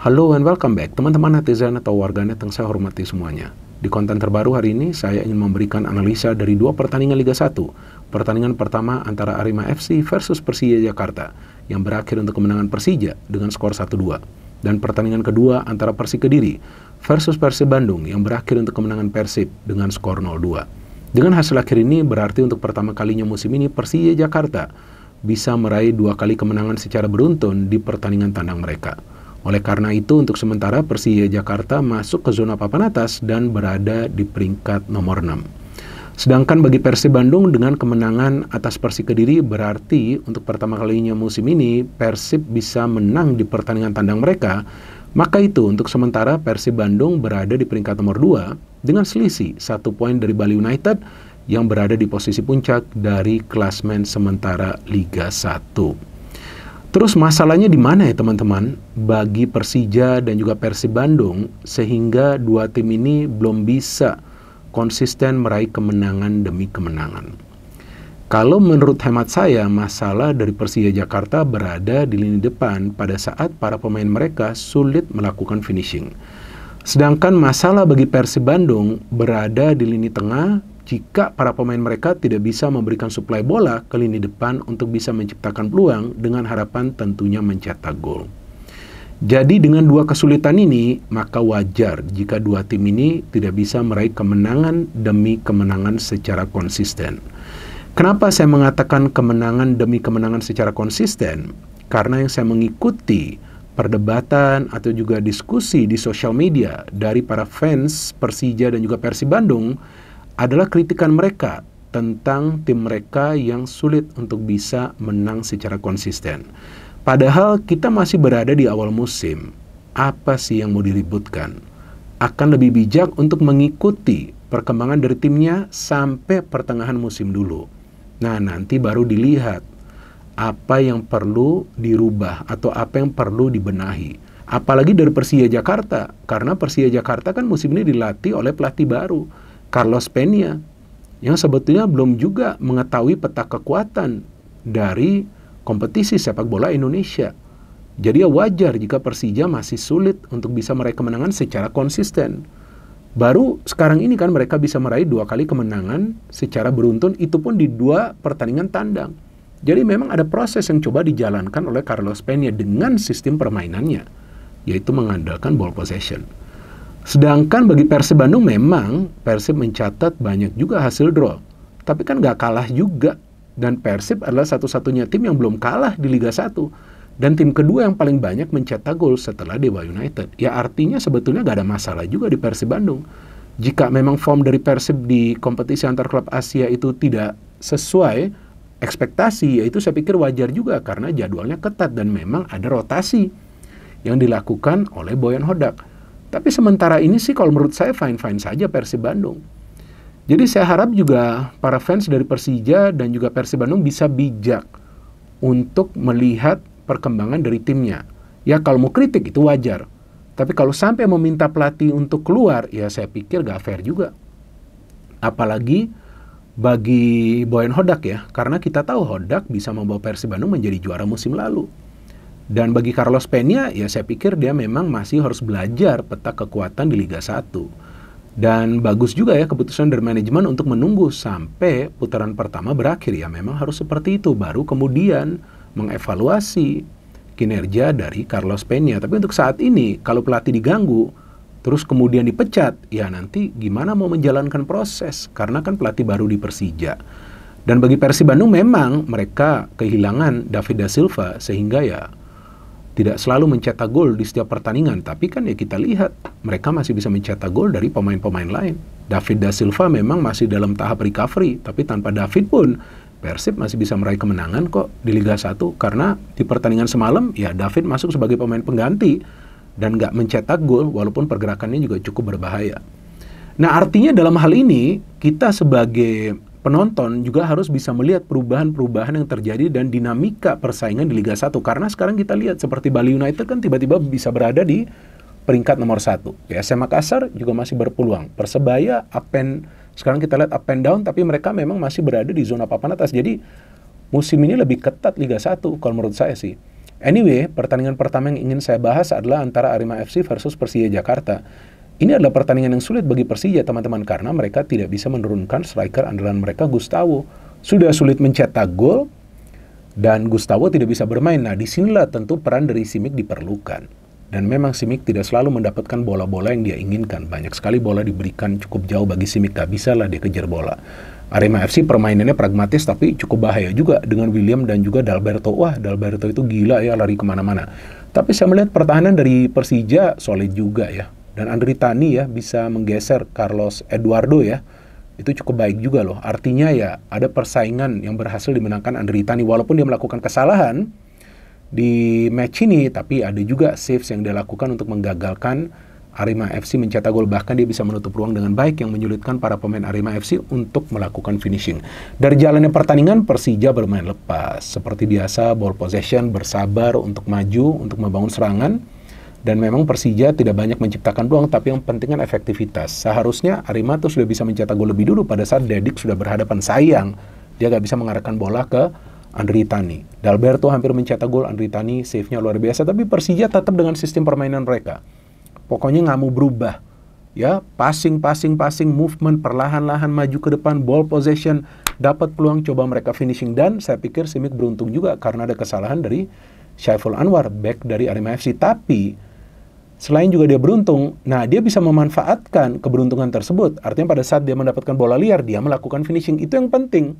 Halo and welcome back teman-teman netizen atau warganet yang saya hormati semuanya. Di konten terbaru hari ini saya ingin memberikan analisa dari dua pertandingan Liga 1. Pertandingan pertama antara Arema FC versus Persija Jakarta yang berakhir untuk kemenangan Persija dengan skor 1-2. Dan pertandingan kedua antara Persik Kediri versus Persib Bandung yang berakhir untuk kemenangan Persib dengan skor 0-2. Dengan hasil akhir ini berarti untuk pertama kalinya musim ini Persija Jakarta bisa meraih 2 kali kemenangan secara beruntun di pertandingan tandang mereka. Oleh karena itu, untuk sementara Persija Jakarta masuk ke zona papan atas dan berada di peringkat nomor 6. Sedangkan bagi Persib Bandung dengan kemenangan atas Persik Kediri berarti untuk pertama kalinya musim ini Persib bisa menang di pertandingan tandang mereka. Maka itu untuk sementara Persib Bandung berada di peringkat nomor 2 dengan selisih 1 poin dari Bali United yang berada di posisi puncak dari klasmen sementara Liga 1. Terus masalahnya di mana ya teman-teman bagi Persija dan juga Persib Bandung sehingga dua tim ini belum bisa konsisten meraih kemenangan demi kemenangan. Kalau menurut hemat saya masalah dari Persija Jakarta berada di lini depan pada saat para pemain mereka sulit melakukan finishing. Sedangkan masalah bagi Persib Bandung berada di lini tengah jika para pemain mereka tidak bisa memberikan suplai bola ke lini depan untuk bisa menciptakan peluang dengan harapan tentunya mencetak gol. Jadi dengan dua kesulitan ini, maka wajar jika dua tim ini tidak bisa meraih kemenangan demi kemenangan secara konsisten. Kenapa saya mengatakan kemenangan demi kemenangan secara konsisten? Karena yang saya mengikuti perdebatan atau juga diskusi di sosial media dari para fans Persija dan juga Persib Bandung adalah kritikan mereka tentang tim mereka yang sulit untuk bisa menang secara konsisten. Padahal kita masih berada di awal musim. Apa sih yang mau diributkan? Akan lebih bijak untuk mengikuti perkembangan dari timnya sampai pertengahan musim dulu. Nah, nanti baru dilihat apa yang perlu dirubah atau apa yang perlu dibenahi. Apalagi dari Persija Jakarta, karena Persija Jakarta kan musim ini dilatih oleh pelatih baru, Carlos Peña, yang sebetulnya belum juga mengetahui peta kekuatan dari kompetisi sepak bola Indonesia. Jadi ya wajar jika Persija masih sulit untuk bisa meraih kemenangan secara konsisten. Baru sekarang ini kan mereka bisa meraih 2 kali kemenangan secara beruntun, itu pun di 2 pertandingan tandang. Jadi memang ada proses yang coba dijalankan oleh Carlos Peña dengan sistem permainannya, yaitu mengandalkan ball possession. Sedangkan bagi Persib Bandung memang Persib mencatat banyak juga hasil draw. Tapi kan nggak kalah juga. Dan Persib adalah satu-satunya tim yang belum kalah di Liga 1. Dan tim kedua yang paling banyak mencetak gol setelah Dewa United. Ya artinya sebetulnya nggak ada masalah juga di Persib Bandung. Jika memang form dari Persib di kompetisi antar klub Asia itu tidak sesuai ekspektasi, ya itu saya pikir wajar juga karena jadwalnya ketat dan memang ada rotasi yang dilakukan oleh Boyan Hodak. Tapi sementara ini sih kalau menurut saya fine-fine saja Persib Bandung. Jadi saya harap juga para fans dari Persija dan juga Persib Bandung bisa bijak untuk melihat perkembangan dari timnya. Ya kalau mau kritik itu wajar. Tapi kalau sampai meminta pelatih untuk keluar, ya saya pikir gak fair juga. Apalagi bagi Boyan Hodak ya. Karena kita tahu Hodak bisa membawa Persib Bandung menjadi juara musim lalu. Dan bagi Carlos Peña, ya saya pikir dia memang masih harus belajar peta kekuatan di Liga 1. Dan bagus juga ya keputusan dari manajemen untuk menunggu sampai putaran pertama berakhir. Ya memang harus seperti itu, baru kemudian mengevaluasi kinerja dari Carlos Peña. Tapi untuk saat ini, kalau pelatih diganggu, terus kemudian dipecat, ya nanti gimana mau menjalankan proses? Karena kan pelatih baru di Persija. Dan bagi Persib Bandung memang mereka kehilangan David da Silva, sehingga ya tidak selalu mencetak gol di setiap pertandingan, tapi kan ya kita lihat mereka masih bisa mencetak gol dari pemain-pemain lain. David da Silva memang masih dalam tahap recovery, tapi tanpa David pun Persib masih bisa meraih kemenangan kok di Liga 1 karena di pertandingan semalam ya David masuk sebagai pemain pengganti dan nggak mencetak gol walaupun pergerakannya juga cukup berbahaya. Nah artinya dalam hal ini kita sebagai penonton juga harus bisa melihat perubahan-perubahan yang terjadi dan dinamika persaingan di Liga 1. Karena sekarang kita lihat seperti Bali United kan tiba-tiba bisa berada di peringkat nomor 1. PSM Makassar juga masih berpeluang. Persebaya sekarang kita lihat up and down, tapi mereka memang masih berada di zona papan atas. Jadi musim ini lebih ketat Liga 1 kalau menurut saya sih. Anyway, pertandingan pertama yang ingin saya bahas adalah antara Arema FC versus Persija Jakarta. Ini adalah pertandingan yang sulit bagi Persija, teman-teman, karena mereka tidak bisa menurunkan striker andalan mereka, Gustavo. Sudah sulit mencetak gol, dan Gustavo tidak bisa bermain. Nah, disinilah tentu peran dari Simic diperlukan. Dan memang Simic tidak selalu mendapatkan bola-bola yang dia inginkan. Banyak sekali bola diberikan cukup jauh bagi Simic, tak bisa lah dia kejar bola. Arema FC permainannya pragmatis tapi cukup bahaya juga dengan William dan juga Dalberto. Wah, Dalberto itu gila ya, lari kemana-mana. Tapi saya melihat pertahanan dari Persija solid juga ya. Dan Andri Tani ya bisa menggeser Carlos Eduardo ya. Itu cukup baik juga loh. Artinya ya ada persaingan yang berhasil dimenangkan Andri Tani. Walaupun dia melakukan kesalahan di match ini, tapi ada juga saves yang dia lakukan untuk menggagalkan Arema FC mencetak gol. Bahkan dia bisa menutup ruang dengan baik yang menyulitkan para pemain Arema FC untuk melakukan finishing. Dari jalannya pertandingan, Persija bermain lepas. Seperti biasa, ball possession, bersabar untuk maju, untuk membangun serangan. Dan memang Persija tidak banyak menciptakan peluang, tapi yang penting kan efektivitas. Seharusnya Arema tuh sudah bisa mencetak gol lebih dulu pada saat Dedik sudah berhadapan. Sayang, dia gak bisa mengarahkan bola ke Andri Tani. Dalberto hampir mencetak gol, Andri Tani save-nya luar biasa. Tapi Persija tetap dengan sistem permainan mereka. Pokoknya nggak mau berubah, ya passing, movement, perlahan-lahan maju ke depan, ball possession, dapat peluang, coba mereka finishing. Dan saya pikir Simic beruntung juga karena ada kesalahan dari Syaiful Anwar, back dari Arema FC. Tapi selain juga dia beruntung, nah dia bisa memanfaatkan keberuntungan tersebut. Artinya pada saat dia mendapatkan bola liar, dia melakukan finishing. Itu yang penting.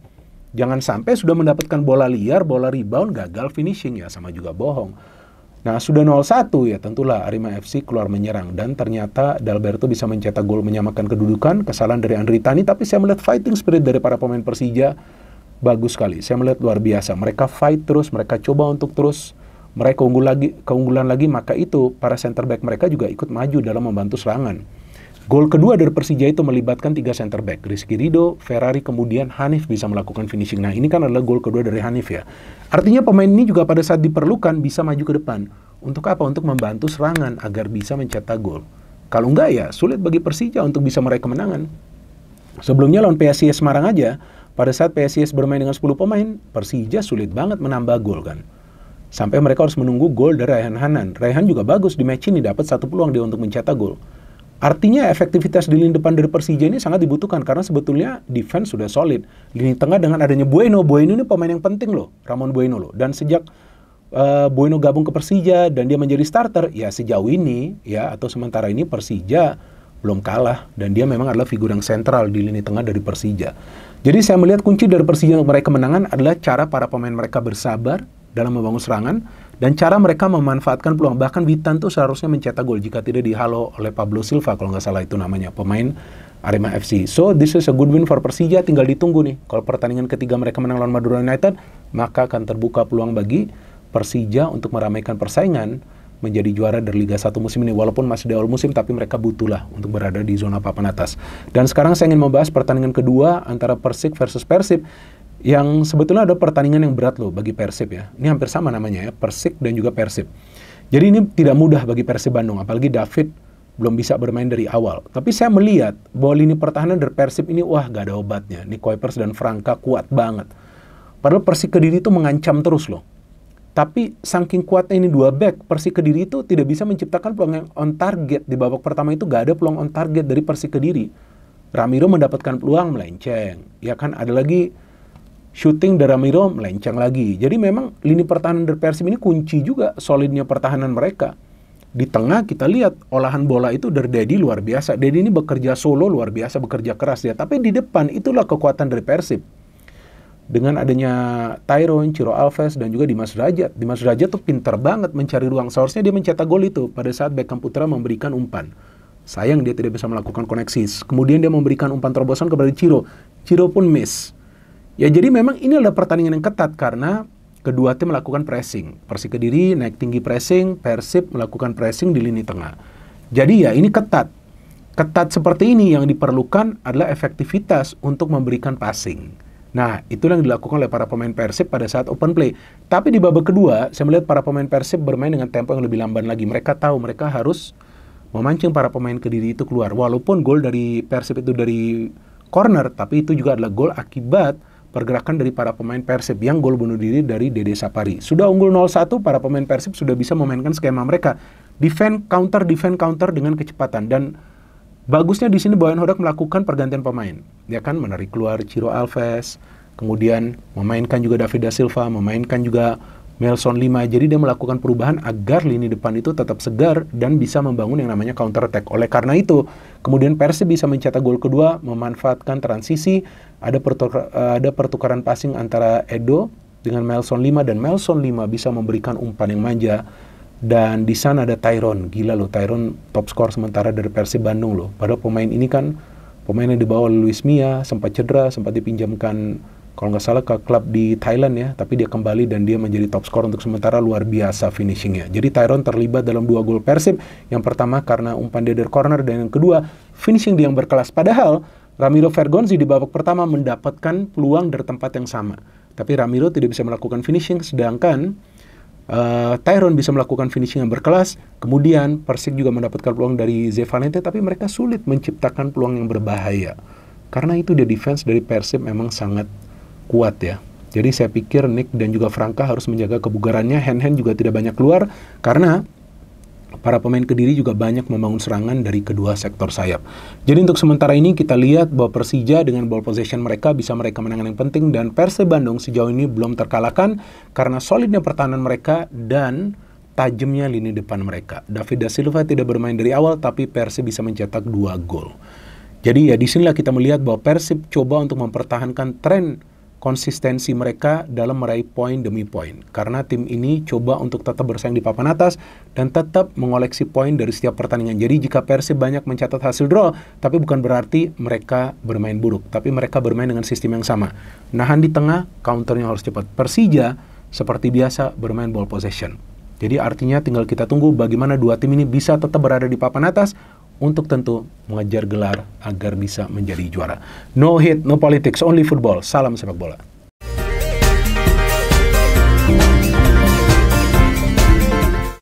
Jangan sampai sudah mendapatkan bola liar, bola rebound, gagal finishing ya, sama juga bohong. Nah, sudah 0-1 ya, tentulah Arema FC keluar menyerang. Dan ternyata Dalberto bisa mencetak gol menyamakan kedudukan, kesalahan dari Andri Tani. Tapi saya melihat fighting spirit dari para pemain Persija bagus sekali. Saya melihat luar biasa. Mereka fight terus, mereka coba untuk terus meraih keunggulan lagi. Maka itu para center back mereka juga ikut maju dalam membantu serangan. Gol kedua dari Persija itu melibatkan 3 center back. Rizky Ridho, Ferrari, kemudian Hanif bisa melakukan finishing. Nah, ini kan adalah gol kedua dari Hanif ya. Artinya pemain ini juga pada saat diperlukan bisa maju ke depan. Untuk apa? Untuk membantu serangan agar bisa mencetak gol. Kalau enggak ya sulit bagi Persija untuk bisa meraih kemenangan. Sebelumnya lawan PSIS Semarang aja, pada saat PSIS bermain dengan 10 pemain, Persija sulit banget menambah gol kan. Sampai mereka harus menunggu gol dari Raihan Hanan. Raihan juga bagus di match ini, dapat 1 peluang dia untuk mencetak gol. Artinya efektivitas di lini depan dari Persija ini sangat dibutuhkan karena sebetulnya defense sudah solid. Lini tengah dengan adanya Bueno ini pemain yang penting loh, Ramon Bueno loh. Dan sejak Bueno gabung ke Persija dan dia menjadi starter, ya sejauh ini ya atau sementara ini Persija belum kalah dan dia memang adalah figur yang sentral di lini tengah dari Persija. Jadi saya melihat kunci dari Persija untuk meraih kemenangan adalah cara para pemain mereka bersabar dalam membangun serangan, dan cara mereka memanfaatkan peluang. Bahkan Witan tuh seharusnya mencetak gol jika tidak dihalau oleh Pablo Silva, kalau nggak salah itu namanya, pemain Arema FC. So, this is a good win for Persija, tinggal ditunggu nih. Kalau pertandingan ketiga mereka menang lawan Madura United, maka akan terbuka peluang bagi Persija untuk meramaikan persaingan menjadi juara dari Liga 1 musim ini. Walaupun masih di awal musim, tapi mereka butuhlah untuk berada di zona papan atas. Dan sekarang saya ingin membahas pertandingan kedua antara Persik versus Persib, yang sebetulnya ada pertandingan yang berat loh bagi Persib ya. Ini hampir sama namanya ya, Persik dan juga Persib. Jadi ini tidak mudah bagi Persib Bandung, apalagi David belum bisa bermain dari awal. Tapi saya melihat bahwa lini pertahanan dari Persib ini, wah gak ada obatnya. Nih Kuipers dan Franka kuat banget. Padahal Persik Kediri itu mengancam terus loh. Tapi saking kuatnya ini 2 back, Persik Kediri itu tidak bisa menciptakan peluang yang on target. Di babak pertama itu gak ada peluang on target dari Persik Kediri. Ramiro mendapatkan peluang melenceng. Ya kan, ada lagi shooting dari Ramiro melenceng lagi. Jadi memang lini pertahanan dari Persib ini kunci juga solidnya pertahanan mereka. Di tengah kita lihat olahan bola itu dari Dedi luar biasa. Dedi ini bekerja solo luar biasa, bekerja keras dia. Tapi di depan itulah kekuatan dari Persib. Dengan adanya Tyrone, Ciro Alves, dan juga Dimas Derajat. Dimas Derajat tuh pinter banget mencari ruang. Seharusnya dia mencetak gol itu pada saat Beckham Putra memberikan umpan. Sayang dia tidak bisa melakukan koneksi. Kemudian dia memberikan umpan terobosan kepada Ciro. Ciro pun miss. Ya jadi memang ini adalah pertandingan yang ketat karena kedua tim melakukan pressing. Persik Kediri naik tinggi pressing, Persib melakukan pressing di lini tengah. Jadi ya ini ketat. Ketat seperti ini yang diperlukan adalah efektivitas untuk memberikan passing. Nah, itulah yang dilakukan oleh para pemain Persib pada saat open play. Tapi di babak kedua, saya melihat para pemain Persib bermain dengan tempo yang lebih lamban lagi. Mereka tahu mereka harus memancing para pemain Kediri itu keluar. Walaupun gol dari Persib itu dari corner, tapi itu juga adalah gol akibat pergerakan dari para pemain Persib yang gol bunuh diri dari Dede Sapari. Sudah unggul 0-1, para pemain Persib sudah bisa memainkan skema mereka. Defend counter dengan kecepatan. Dan bagusnya di sini Boyan Hodak melakukan pergantian pemain. Dia kan menarik keluar Ciro Alves, kemudian memainkan juga David da Silva, memainkan juga Nelson Lima. Jadi dia melakukan perubahan agar lini depan itu tetap segar dan bisa membangun yang namanya counter attack. Oleh karena itu, kemudian Persib bisa mencetak gol kedua, memanfaatkan transisi, ada pertukaran passing antara Edo dengan Nelson Lima, dan Nelson Lima bisa memberikan umpan yang manja. Dan di sana ada Tyron, gila loh, Tyron top skor sementara dari Persib Bandung loh. Padahal pemain ini kan pemain yang dibawa oleh Luis Mia, sempat cedera, sempat dipinjamkan kalau nggak salah ke klub di Thailand ya, tapi dia kembali dan dia menjadi top skor untuk sementara, luar biasa finishingnya. Jadi Tyron terlibat dalam 2 gol Persib, yang pertama karena umpan dari corner, dan yang kedua finishing dia yang berkelas. Padahal Ramiro Vergonzi di babak pertama mendapatkan peluang dari tempat yang sama, tapi Ramiro tidak bisa melakukan finishing, sedangkan Tyron bisa melakukan finishing yang berkelas. Kemudian Persik juga mendapatkan peluang dari Ze Valente, tapi mereka sulit menciptakan peluang yang berbahaya. Karena itu dia defense dari Persib memang sangat kuat ya. Jadi saya pikir Nick dan juga Franka harus menjaga kebugarannya. Hand juga tidak banyak keluar karena para pemain Kediri juga banyak membangun serangan dari kedua sektor sayap. Jadi untuk sementara ini kita lihat bahwa Persija dengan ball possession mereka bisa mereka menang yang penting, dan Persib Bandung sejauh ini belum terkalahkan karena solidnya pertahanan mereka dan tajamnya lini depan mereka. David da Silva tidak bermain dari awal, tapi Persib bisa mencetak 2 gol. Jadi ya disinilah kita melihat bahwa Persib coba untuk mempertahankan tren konsistensi mereka dalam meraih poin demi poin. Karena tim ini coba untuk tetap bersaing di papan atas dan tetap mengoleksi poin dari setiap pertandingan. Jadi jika Persib banyak mencatat hasil draw, tapi bukan berarti mereka bermain buruk. Tapi mereka bermain dengan sistem yang sama. Nahan di tengah, counternya harus cepat. Persija seperti biasa bermain ball possession. Jadi artinya tinggal kita tunggu bagaimana dua tim ini bisa tetap berada di papan atas untuk tentu mengejar gelar agar bisa menjadi juara. No hate, no politics, only football. Salam sepak bola.